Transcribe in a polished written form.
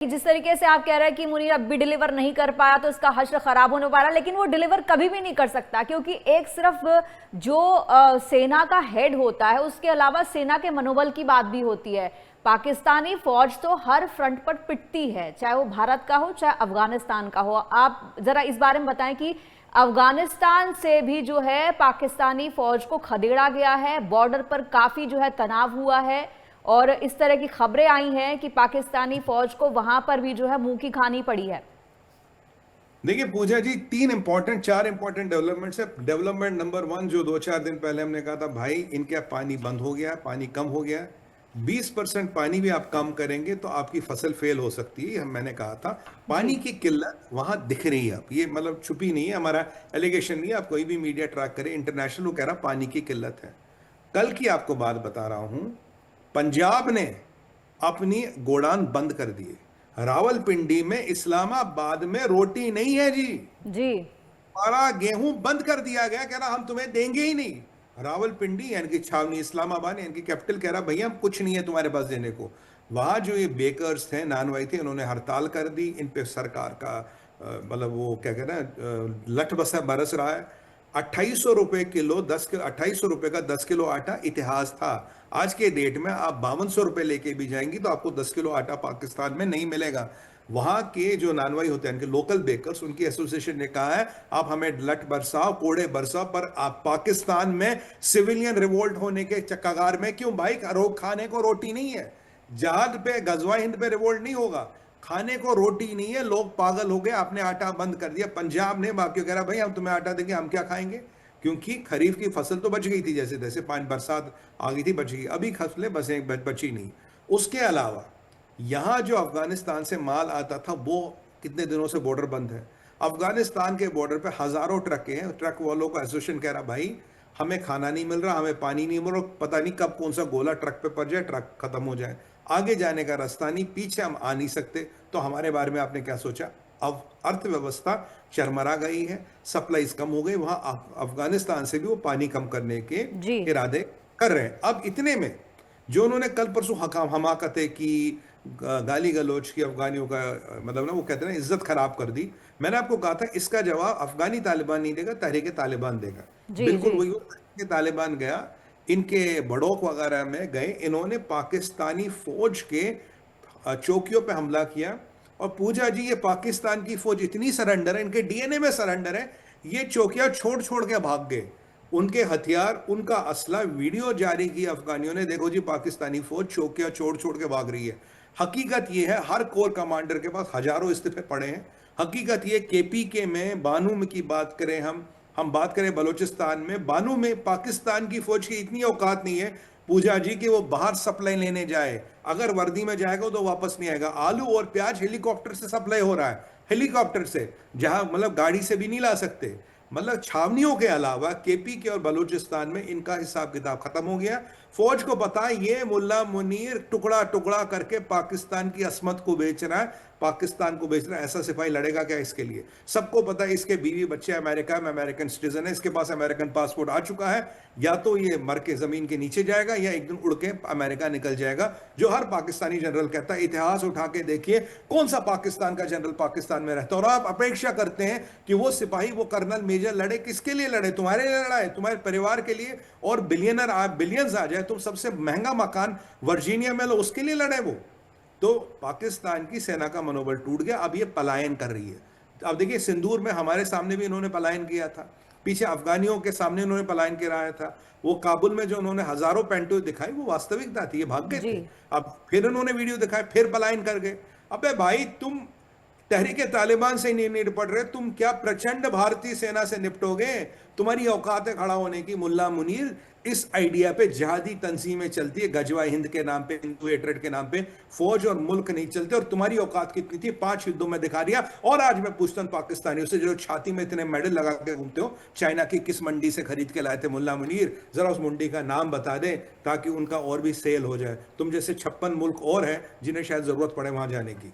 जिस तरीके से आप कह रहे हैं कि मुनीर अब भी डिलीवर नहीं कर पाया तो इसका हश्र खराब होने वाला, लेकिन वो डिलीवर कभी भी नहीं कर सकता, क्योंकि एक सिर्फ जो सेना का हेड होता है, उसके अलावा सेना के मनोबल की बात भी होती है। पाकिस्तानी फौज तो हर फ्रंट पर पिटती है, चाहे वो भारत का हो चाहे अफगानिस्तान का हो। आप जरा इस बारे में बताएं कि अफगानिस्तान से भी जो है पाकिस्तानी फौज को खदेड़ा गया है, बॉर्डर पर काफी जो है तनाव हुआ है और इस तरह की खबरें आई हैं कि पाकिस्तानी फौज को वहां पर भी जो है मुंह की खानी पड़ी है। देखिए पूजा जी, चार इंपॉर्टेंट डेवलपमेंट्स है। डेवलपमेंट नंबर 1, जो 2-4 दिन पहले हमने कहा था, भाई इनके पानी बंद हो गया, पानी कम हो गया। 20% पानी भी आप कम करेंगे तो आपकी फसल फेल हो सकती है। मैंने कहा था जी पानी की किल्लत वहां दिख रही है, अब ये मतलब छुपी नहीं है, हमारा एलिगेशन नहीं है। आप कोई भी मीडिया ट्रैक करे, इंटरनेशनल, वो कह रहा पानी की किल्लत है। कल की आपको बात बता रहा हूं, पंजाब ने अपनी गोडान बंद कर दिए। रावलपिंडी में, इस्लामाबाद में रोटी नहीं है जी। जी सारा गेहूं बंद कर दिया गया, कह रहा हम तुम्हें देंगे ही नहीं। रावलपिंडी यानी कि छावनी, इस्लामाबाद यानी कि कैपिटल, कह रहा भैया हम कुछ नहीं है तुम्हारे पास देने को। वहां जो ये बेकर्स थे, नानवाई थे, उन्होंने हड़ताल कर दी। इन पे सरकार का मतलब वो क्या कहते हैं, लठ बसा बरस रहा है। 2800 रुपए किलो, 10 किलो, 2800 रुपए का 10 किलो आटा इतिहास था। आज के डेट में आप 5200 रुपए लेके भी जाएंगी तो आपको 10 किलो आटा पाकिस्तान में नहीं मिलेगा। वहां के जो नानवाई होते हैं, इनके लोकल बेकर्स, उनकी एसोसिएशन ने कहा है आप हमें लठ बरसाओ, कोड़े बरसाओ, पर आप पाकिस्तान में सिविलियन रिवोल्ट होने के कगार में क्यों भाई? रोग खाने को रोटी नहीं है। जहाज पे, गजवा हिंद पे रिवोल्ट नहीं होगा, खाने को रोटी नहीं है। लोग पागल हो गए, आपने आटा बंद कर दिया। पंजाब ने बाकी कह रहा भाई हम तुम्हें आटा देंगे, हम क्या खाएंगे? क्योंकि खरीफ की फसल तो बच गई थी, जैसे तैसे पानी बरसात आ गई थी, बच गई। अभी फसलें बची नहीं। उसके अलावा यहां जो अफगानिस्तान से माल आता था, वो कितने दिनों से बॉर्डर बंद है। अफगानिस्तान के बॉर्डर पे हजारों ट्रक हैं। ट्रक वालों का एसोसिएशन कह रहा भाई हमें खाना नहीं मिल रहा, हमें पानी नहीं मिल रहा, पता नहीं कब कौन सा गोला ट्रक पे पड़ जाए, ट्रक खत्म हो जाए, आगे जाने का रास्ता नहीं, पीछे हम आ नहीं सकते। तो हमारे बारे में आपने क्या सोचा? अब अर्थव्यवस्था चरमरा गई है, सप्लाईज कम हो गई। वहां अफगानिस्तान से भी वो पानी कम करने के जी इरादे कर रहे हैं। अब इतने में जो उन्होंने कल परसों हमाकतें की, गाली गलौज की, अफगानियों का मतलब ना, वो कहते हैं इज्जत खराब कर दी। मैंने आपको कहा था इसका जवाब अफगानी तालिबान नहीं देगा, तहरीक तालिबान देगा। जी बिल्कुल जी वही तहरीक तालिबान गया, इनके बड़ौक वगैरह में गए, इन्होंने पाकिस्तानी फौज के चौकियों पे हमला किया। और पूजा जी, ये पाकिस्तान की फौज इतनी सरेंडर है, इनके डीएनए में सरेंडर है, ये चौकियां छोड़ छोड़ के भाग गए। उनके हथियार, उनका असला, वीडियो जारी की अफगानियों ने, देखो जी पाकिस्तानी फौज चौकियां छोड़ छोड़ के भाग रही है। हकीकत यह है हर कोर कमांडर के पास हजारों इस्तीफे पड़े हैं। हकीकत यह केपीके में, बानू में की बात करें, हम बात करें बलूचिस्तान में, बानू में पाकिस्तान की फौज की इतनी औकात नहीं है पूजा जी कि वो बाहर सप्लाई लेने जाए। अगर वर्दी में जाएगा तो वापस नहीं आएगा। आलू और प्याज हेलीकॉप्टर से सप्लाई हो रहा है, हेलीकॉप्टर से, जहां मतलब गाड़ी से भी नहीं ला सकते। मतलब छावनियों के अलावा केपी के और बलूचिस्तान में इनका हिसाब किताब खत्म हो गया। फौज को पता है ये मुल्ला मुनीर टुकड़ा टुकड़ा करके पाकिस्तान की असमत को बेच रहा है, पाकिस्तान को बेच रहा है। ऐसा सिपाही लड़ेगा क्या इसके लिए? सबको पता है इसके बीवी बच्चे अमेरिका में, अमेरिकन सिटीजन है, इसके पास अमेरिकन पासपोर्ट आ चुका है। या तो ये मर के जमीन के नीचे जाएगा या एक दिन उड़ के अमेरिका निकल जाएगा, जो हर पाकिस्तानी जनरल कहता है। इतिहास उठा के देखिए कौन सा पाकिस्तान का जनरल पाकिस्तान में रहता है। और आप अपेक्षा करते हैं कि वो सिपाही, वो कर्नल मेजर लड़े, किसके लिए लड़े? तुम्हारे लिए लड़ा है, तुम्हारे परिवार के लिए। और बिलियनर बिलियंस आ जाए, तुम सबसे महंगा मकान वर्जीनिया में लो, उसके लिए लड़े वो। तो पाकिस्तान की सेना का मनोबल टूट गया, अब ये पलायन कर रही है। अब देखिए सिंदूर में हमारे सामने भी इन्होंने पलायन किया था, पीछे अफगानियों के सामने इन्होंने पलायन कराया था। वो काबुल में जो उन्होंने हजारों पेंटो दिखाई, वो वास्तविकता थी, ये भाग गए जी थे। अब फिर उन्होंने वीडियो दिखाए, फिर पलायन कर गए। अबे भाई तुम तहरीके तालिबान से नहीं निपट रहे, तुम क्या प्रचंड भारतीय सेना से निपटोगे? तुम्हारी औकात है खड़ा होने की मुल्ला मुनीर? इस आइडिया पे जिहादी तंजीमें चलती है, गजवा हिंद के नाम पे, हिंदू हेट्रेड के नाम पे। फौज और मुल्क नहीं चलते। और तुम्हारी औकात कितनी थी? 5 युद्धों में दिखा दिया। और आज मैं पूछता हूं पाकिस्तानियों से, जो छाती में इतने मेडल लगा के घूमते हो, चाइना की किस मंडी से खरीद के लाए थे मुल्ला मुनीर? जरा उस मंडी का नाम बता दें ताकि उनका और भी सेल हो जाए। तुम जैसे 56 मुल्क और हैं जिन्हें शायद जरूरत पड़े वहां जाने की।